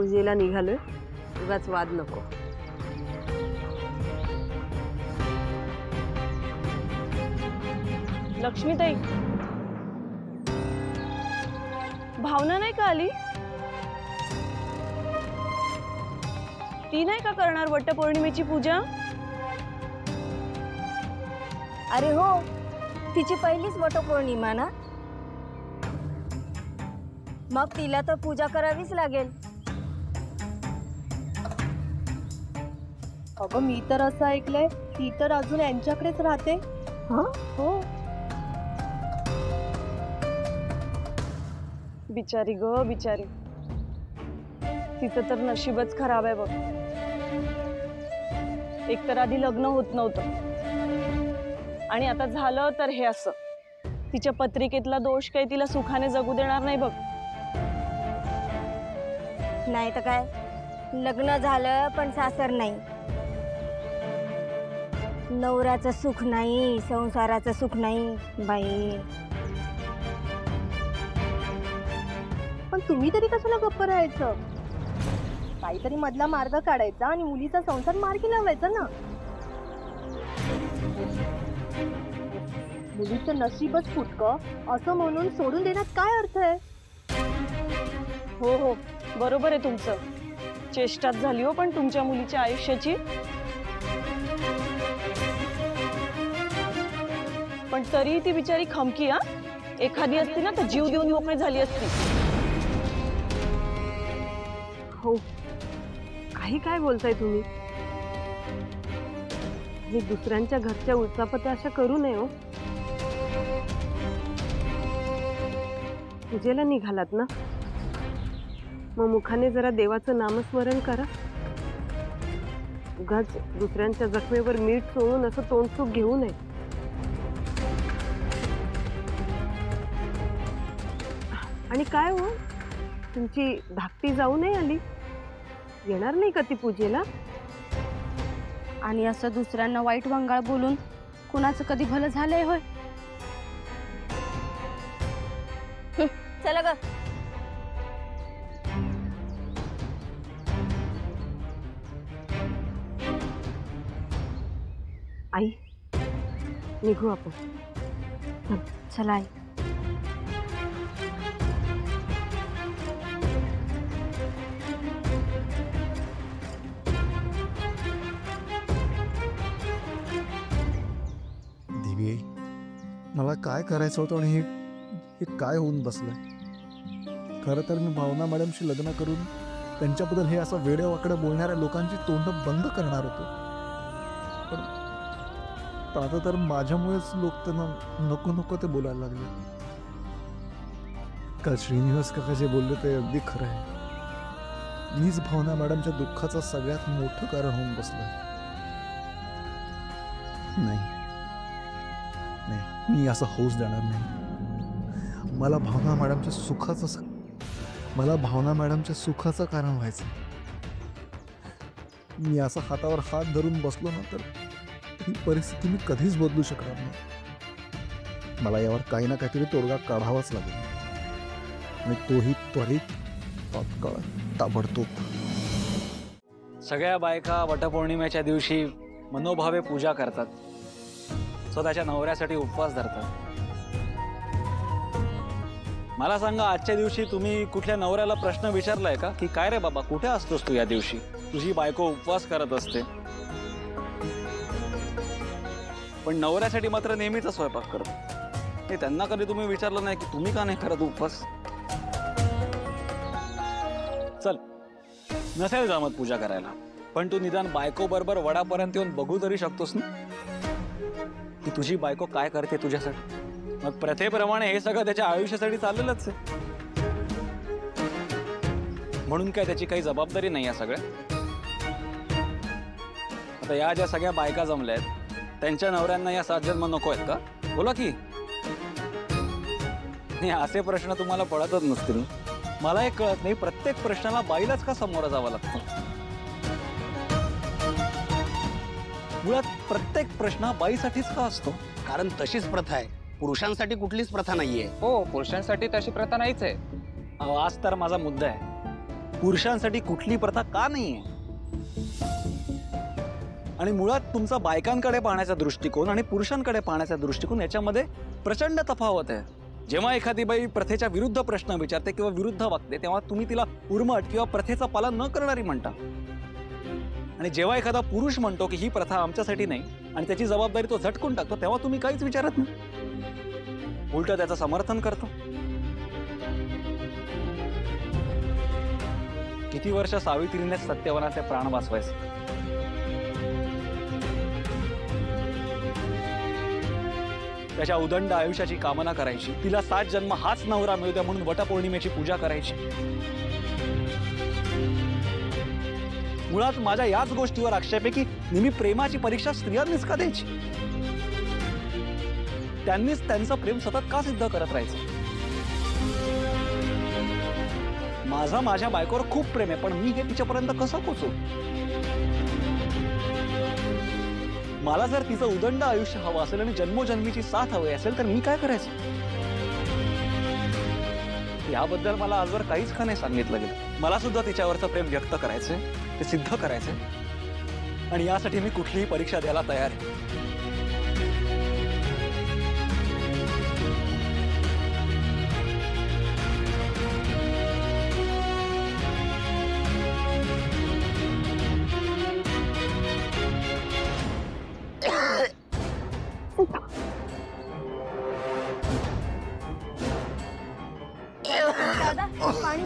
पूजेला निघालोय, उगाच वाद नको। लक्ष्मीताई, भावना नाही का आली? ती नाही का करणार वटपौर्णिमेची पूजा? अरे हो, तिची पहिलीच वटपौर्णिमा ना, मग तिला तर पूजा करावीच लागेल। अगं मी तर असं ऐकलंय ती तर अजून यांच्याकडेच राहते। हाँ? हो, बिचारी ग बिचारी, तिचं तर नशीबच खराब आहे बघ। एक तर आधी लग्न होत नव्हतं आणि आता झालं तर हे असं। तिच्या पत्रिकेतला दोष काही तिला सुखाने जगू देणार नाही बघ। नाही तर काय, लग्न झालं पण सासर नाही, नवऱ्याचं सुख नाही, संसाराचं सुख नाही बाई। पण तुम्ही तरी कशाला गप्प राहायचं? काहीतरी मधला मार्ग काढायचा आणि मुलीचा संसार मार्गी लावायचा ना। मुलीचं नशीबच फुटकं असं म्हणून सोडून देण्यात काय अर्थ आहे? हो हो, बरोबर आहे तुमचं। चेष्टाच झाली हो पण तुमच्या मुलीच्या आयुष्याची। पण तरी ती बिचारी खमकी, हा एखादी असती ना तर जीव देऊन मोकळी झाली असती। हो, काही काय बोलताय तुम्ही? मी दुसऱ्यांच्या घरच्या उचापत्या अशा करू नये हो। पूजेला निघालात ना, मग मुखाने जरा देवाचं नामस्मरण करा। उगाच दुसऱ्यांच्या जखमेवर मीठ चोळून असं तोंडसुख घेऊ नये। आणि काय हो, तुमची धाकटी जाऊ नाही आली? येणार नाही का ती पूजेला? आणि असं दुसऱ्यांना वाईट वंगाळ बोलून कुणाचं कधी भलं झालंय होय? चला ग। आई, निघू आपण। चला आई। दिव्ये, मला काय करायचं होतं आणि हे काय होऊन बसलंय? खरं तर मी भावना मॅडमशी लग्न करून त्यांच्याबद्दल हे असं वेड्यावाकडं बोलणाऱ्या लोकांची तोंड बंद करणार होतो, पण आता तर माझ्यामुळेच लोक त्यांना नको नको ते बोलायला लागले। काल श्रीनिवास काका जे बोलले ते अगदी खरं आहे। मीच भावना मॅडमच्या दुःखाचं सगळ्यात मोठं कारण होऊन बसलोय। नाही नाही, मी असं होऊच देणार नाही। मला भावना मॅडमच्या सुखाचं कारण व्हायचं। मी असं हातावर हात धरून बसलो ना तर ही परिस्थिती मी कधीच बदलू शकणार नाही। मला यावर काही ना काहीतरी तोडगा काढावाच लागेल, आणि तोही त्वरित, तात्काळ, ताबडतोब। सगळ्या बायका वटपौर्णिमेच्या दिवशी मनोभावे पूजा करतात, स्वतःच्या नवऱ्यासाठी उपवास धरतात। मला सांगा, आजच्या दिवशी तुम्ही कुठल्या नवऱ्याला प्रश्न विचारलाय का की काय रे बाबा, कुठे असतोस तू या दिवशी? तुझी बायको उपवास करत असते, पण नवऱ्यासाठी मात्र नेहमीच स्वयंपाक करतो। हे त्यांना कधी तुम्ही विचारलं नाही की तुम्ही का नाही करत उपवास? चल, नसेल जमत पूजा करायला, पण तू निदान बायको बरोबर वडापर्यंत येऊन बघू तरी शकतोस ना की तुझी बायको काय करते तुझ्यासाठी। मग प्रथेप्रमाणे हे सगळं त्याच्या आयुष्यासाठी चाललेलंच आहे, म्हणून काय त्याची काही जबाबदारी नाही या सगळ्या। आता या ज्या सगळ्या बायका जमल्या आहेत, त्यांच्या नवऱ्यांना या 7 जन्म नको आहेत का? बोला की। असे प्रश्न तुम्हाला पडतच नसतील। मला हे कळत नाही, प्रत्येक प्रश्नाला बाईलाच का सामोरं जावं लागतं? मुळात प्रत्येक प्रश्न बाईसाठीच का असतो? कारण तशीच प्रथा आहे, पुरुषांसाठी कुठलीच प्रथा नाहीये। हो, पुरुषांसाठी तशी प्रथा नाहीच आहे। आज तर माझा मुद्दा आहे, पुरुषांसाठी कुठली प्रथा का नाहीये? आणि मुळात तुमचा बायकांकडे पाहण्याचा दृष्टिकोन आणि पुरुषांकडे पाहण्याचा दृष्टिकोन याच्यामध्ये प्रचंड तफावत आहे. जेव्हा एखादी बाई प्रथेच्या विरुद्ध प्रश्न विचारते किंवा विरुद्ध वागते तेव्हा तुम्ही तिला उर्मट किंवा प्रथेचं पालन न करणारी म्हणता. आणि जेव्हा एखादा पुरुष म्हणतो की ही प्रथा आमच्यासाठी नाही आणि त्याची जबाबदारी तो झटकून टाकतो तेव्हा तुम्ही काहीच विचारत नाही, उलट त्याचं समर्थन करतो. किती वर्ष सावित्रीने सत्यवनाचे प्राण वाचवायचे. त्याच्या उदंड आयुष्याची कामना करायची, तिला 7 जन्म हाच नवरा मिळू द्या म्हणून वटपौर्णिमेची पूजा करायची. मुळात माझ्या याच गोष्टीवर आक्षेप आहे की नेहमी प्रेमाची परीक्षा स्त्रियांनीच का द्यायची? त्यांनीच त्यांचं प्रेम सतत का सिद्ध करत राहायचं? माझा माझ्या बायकोवर खूप प्रेम आहे, पण मी हे तिच्यापर्यंत कसं पोचू? मला जर तिचं उदंड आयुष्य हवं असेल आणि जन्मोजन्मीची साथ हवी असेल तर मी काय करायचं? याबद्दल मला आजवर काहीच का नाही सांगितलं गेलं. मला सुद्धा तिच्यावरचं प्रेम व्यक्त करायचंय, ते सिद्ध करायचंय आणि यासाठी मी कुठलीही परीक्षा द्यायला तयार आहे. दादा पाणी